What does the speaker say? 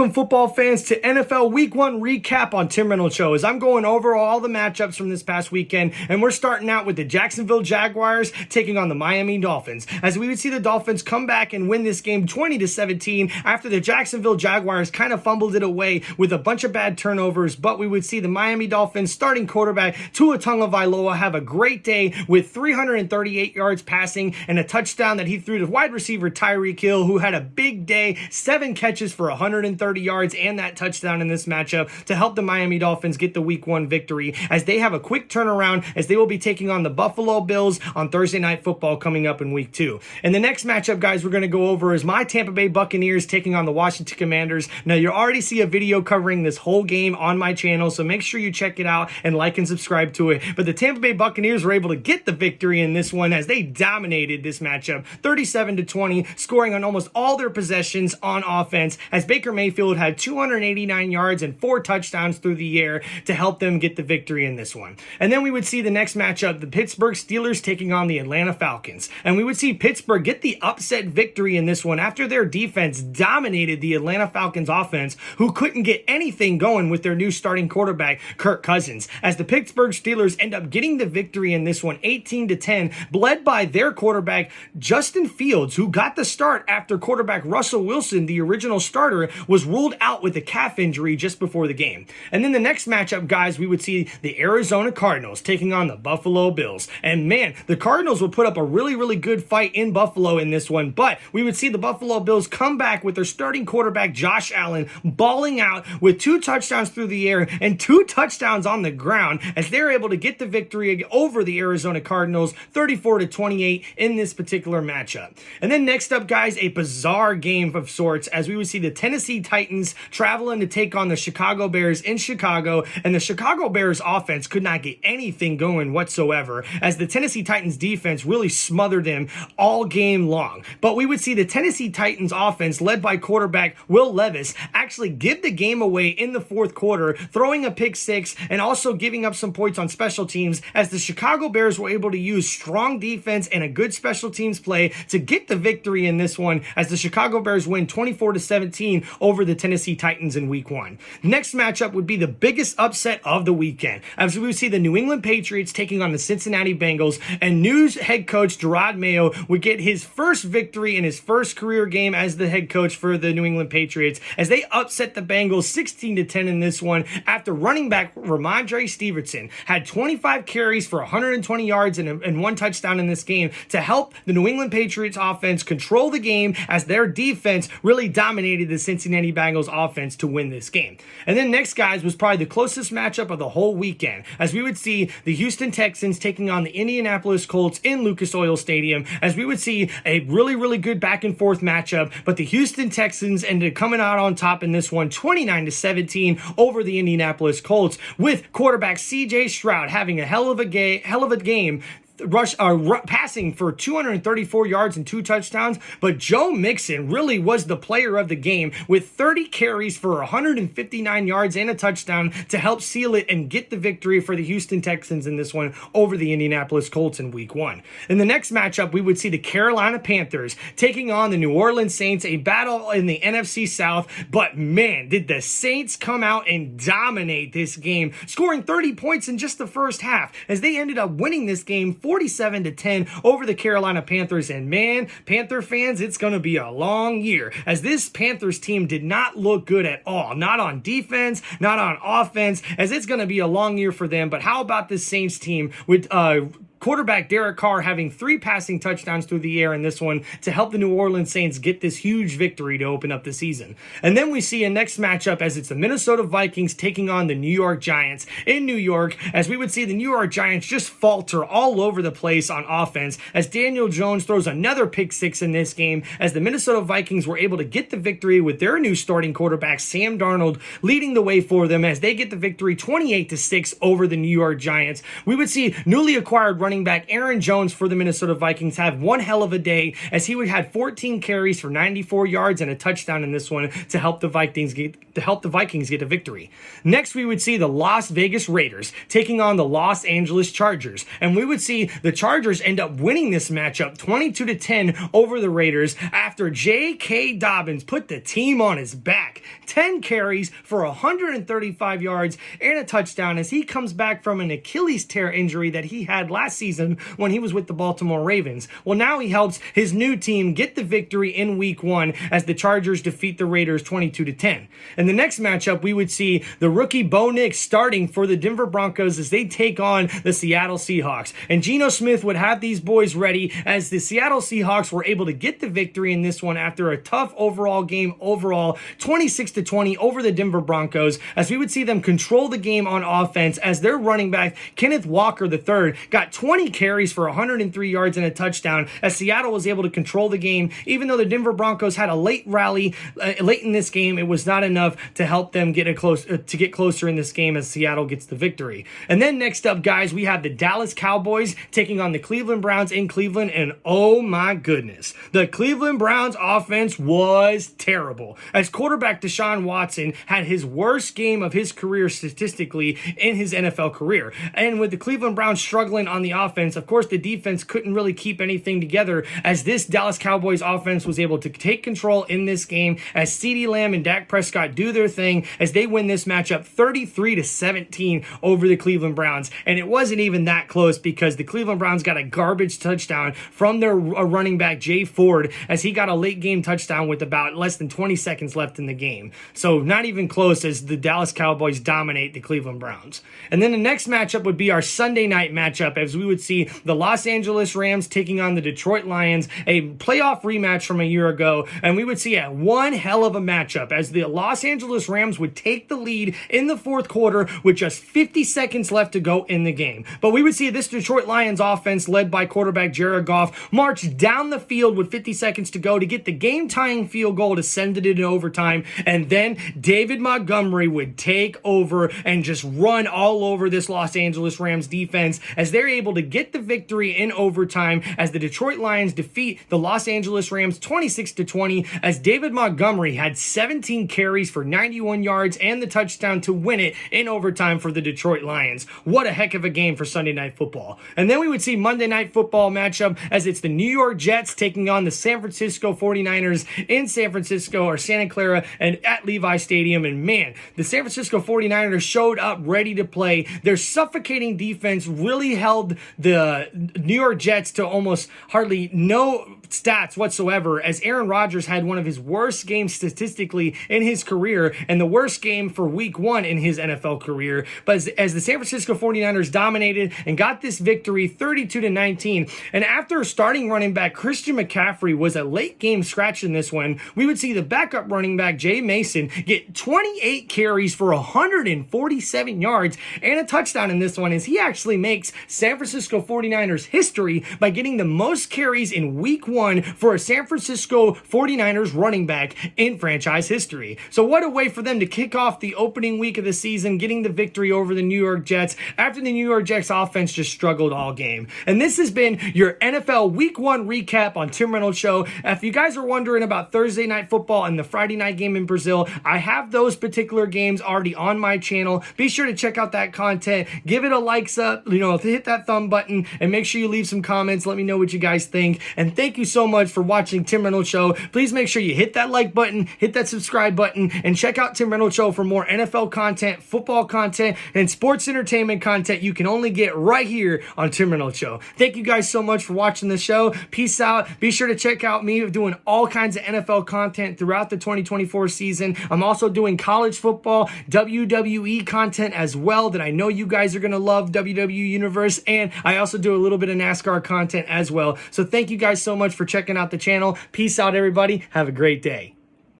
Welcome, football fans, to NFL Week 1 recap on Tim Reynolds Show. As I'm going over all the matchups from this past weekend, and we're starting out with the Jacksonville Jaguars taking on the Miami Dolphins. As we would see the Dolphins come back and win this game 20-17 after the Jacksonville Jaguars kind of fumbled it away with a bunch of bad turnovers, but we would see the Miami Dolphins starting quarterback Tua Tagovailoa have a great day with 338 yards passing and a touchdown that he threw to wide receiver Tyreek Hill, who had a big day, 7 catches for 130 yards and that touchdown in this matchup to help the Miami Dolphins get the Week 1 victory, as they have a quick turnaround as they will be taking on the Buffalo Bills on Thursday Night Football coming up in Week 2. And the next matchup, guys, we're going to go over is my Tampa Bay Buccaneers taking on the Washington Commanders. Now, you already see a video covering this whole game on my channel, so make sure you check it out and like and subscribe to it. But the Tampa Bay Buccaneers were able to get the victory in this one as they dominated this matchup 37-20, scoring on almost all their possessions on offense, as Baker Mayfield had 289 yards and 4 touchdowns through the air to help them get the victory in this one. And then we would see the next matchup, the Pittsburgh Steelers taking on the Atlanta Falcons. And we would see Pittsburgh get the upset victory in this one after their defense dominated the Atlanta Falcons offense, who couldn't get anything going with their new starting quarterback, Kirk Cousins, as the Pittsburgh Steelers end up getting the victory in this one 18-10, led by their quarterback, Justin Fields, who got the start after quarterback Russell Wilson, the original starter, was ruled out with a calf injury just before the game. And then the next matchup, guys, we would see the Arizona Cardinals taking on the Buffalo Bills. And man, the Cardinals would put up a really good fight in Buffalo in this one, but we would see the Buffalo Bills come back with their starting quarterback, Josh Allen, balling out with 2 touchdowns through the air and 2 touchdowns on the ground as they're able to get the victory over the Arizona Cardinals 34-28 in this particular matchup. And then next up, guys, a bizarre game of sorts as we would see the Tennessee Titans traveling to take on the Chicago Bears in Chicago, and the Chicago Bears offense could not get anything going whatsoever as the Tennessee Titans defense really smothered them all game long. But we would see the Tennessee Titans offense led by quarterback Will Levis actually give the game away in the fourth quarter, throwing a pick 6 and also giving up some points on special teams, as the Chicago Bears were able to use strong defense and a good special teams play to get the victory in this one, as the Chicago Bears win 24-17 over the Tennessee Titans in Week 1. Next matchup would be the biggest upset of the weekend, as we would see the New England Patriots taking on the Cincinnati Bengals, and new head coach Jerod Mayo would get his first victory in his first career game as the head coach for the New England Patriots, as they upset the Bengals 16-10 in this one after running back Ramondre Stevenson had 25 carries for 120 yards and 1 touchdown in this game to help the New England Patriots offense control the game, as their defense really dominated the Cincinnati Bengals offense to win this game. And then next, guys, was probably the closest matchup of the whole weekend, as we would see the Houston Texans taking on the Indianapolis Colts in Lucas Oil Stadium, as we would see a really good back and forth matchup, but the Houston Texans ended up coming out on top in this one 29-17 over the Indianapolis Colts, with quarterback CJ Stroud having a hell of a game, passing for 234 yards and 2 touchdowns, but Joe Mixon really was the player of the game with 30 carries for 159 yards and a touchdown to help seal it and get the victory for the Houston Texans in this one over the Indianapolis Colts in Week 1. In the next matchup, we would see the Carolina Panthers taking on the New Orleans Saints, a battle in the NFC South, but man, did the Saints come out and dominate this game, scoring 30 points in just the first half, as they ended up winning this game 47-10 over the Carolina Panthers. And man, Panther fans, it's going to be a long year, as this Panthers team did not look good at all. Not on defense, not on offense, as it's going to be a long year for them. But how about this Saints team with quarterback Derek Carr having 3 passing touchdowns through the air in this one to help the New Orleans Saints get this huge victory to open up the season. And then we see a next matchup as it's the Minnesota Vikings taking on the New York Giants in New York, as we would see the New York Giants just falter all over the place on offense, as Daniel Jones throws another pick 6 in this game, as the Minnesota Vikings were able to get the victory with their new starting quarterback Sam Darnold leading the way for them, as they get the victory 28-6 over the New York Giants. We would see newly acquired running running back Aaron Jones for the Minnesota Vikings have one hell of a day, as he would had 14 carries for 94 yards and a touchdown in this one to help the Vikings get a victory. Next, we would see the Las Vegas Raiders taking on the Los Angeles Chargers, and we would see the Chargers end up winning this matchup 22-10 over the Raiders after J.K. Dobbins put the team on his back. 10 carries for 135 yards and a touchdown as he comes back from an Achilles tear injury that he had last season when he was with the Baltimore Ravens. Well, now he helps his new team get the victory in week 1 as the Chargers defeat the Raiders 22-10. In the next matchup, we would see the rookie Bo Nix starting for the Denver Broncos as they take on the Seattle Seahawks. And Geno Smith would have these boys ready as the Seattle Seahawks were able to get the victory in this one after a tough overall game 26-20 over the Denver Broncos, as we would see them control the game on offense as their running back Kenneth Walker III got 20 carries for 103 yards and a touchdown as Seattle was able to control the game. Even though the Denver Broncos had a late rally late in this game, it was not enough to help them get closer in this game as Seattle gets the victory. And then next up, guys, we have the Dallas Cowboys taking on the Cleveland Browns in Cleveland, and oh my goodness, the Cleveland Browns offense was terrible as quarterback Deshaun Watson had his worst game of his career statistically in his NFL career. And with the Cleveland Browns struggling on the offense, of course the defense couldn't really keep anything together as this Dallas Cowboys offense was able to take control in this game as CeeDee Lamb and Dak Prescott do their thing as they win this matchup 33-17 over the Cleveland Browns. And it wasn't even that close because the Cleveland Browns got a garbage touchdown from their running back Jay Ford as he got a late game touchdown with about less than 20 seconds left in the game. So not even close as the Dallas Cowboys dominate the Cleveland Browns. And then the next matchup would be our Sunday night matchup as we would see the Los Angeles Rams taking on the Detroit Lions, a playoff rematch from a year ago. And we would see one hell of a matchup as the Los Angeles Rams would take the lead in the fourth quarter with just 50 seconds left to go in the game. But we would see this Detroit Lions offense led by quarterback Jared Goff march down the field with 50 seconds to go to get the game-tying field goal to send it into overtime. And then David Montgomery would take over and just run all over this Los Angeles Rams defense as they're able to get the victory in overtime as the Detroit Lions defeat the Los Angeles Rams 26-20 as David Montgomery had 17 carries for 91 yards and the touchdown to win it in overtime for the Detroit Lions. What a heck of a game for Sunday Night Football. And then we would see Monday Night Football matchup as it's the New York Jets taking on the San Francisco 49ers in San Francisco or Santa Clara and at Levi Stadium. And man, the San Francisco 49ers showed up ready to play. Their suffocating defense really held the New York Jets to almost hardly no stats whatsoever as Aaron Rodgers had one of his worst games statistically in his career and the worst game for week 1 in his NFL career. But as the San Francisco 49ers dominated and got this victory 32-19, and after starting running back Christian McCaffrey was a late game scratch in this one, we would see the backup running back Jay Mason get 28 carries for 147 yards and a touchdown in this one as he actually makes San Francisco 49ers history by getting the most carries in week 1 for a San Francisco 49ers running back in franchise history. So what a way for them to kick off the opening week of the season, getting the victory over the New York Jets after the New York Jets offense just struggled all game. And this has been your NFL Week 1 recap on Tim Reynolds Show. If you guys are wondering about Thursday Night Football and the Friday night game in Brazil, I have those particular games already on my channel. Be sure to check out that content. Give it a likes up, hit that thumb button, and make sure you leave some comments. Let me know what you guys think. And thank you so much for watching Tim Reynolds Show. Please make sure you hit that like button, hit that subscribe button, and check out Tim Reynolds Show for more NFL content, football content, and sports entertainment content you can only get right here on Tim Reynolds Show. Thank you guys so much for watching the show. Peace out. Be sure to check out me doing all kinds of NFL content throughout the 2024 season. I'm also doing college football, WWE content as well that I know you guys are going to love, WWE Universe, and I also do a little bit of NASCAR content as well. So thank you guys so much for checking out the channel. Peace out, everybody. Have a great day.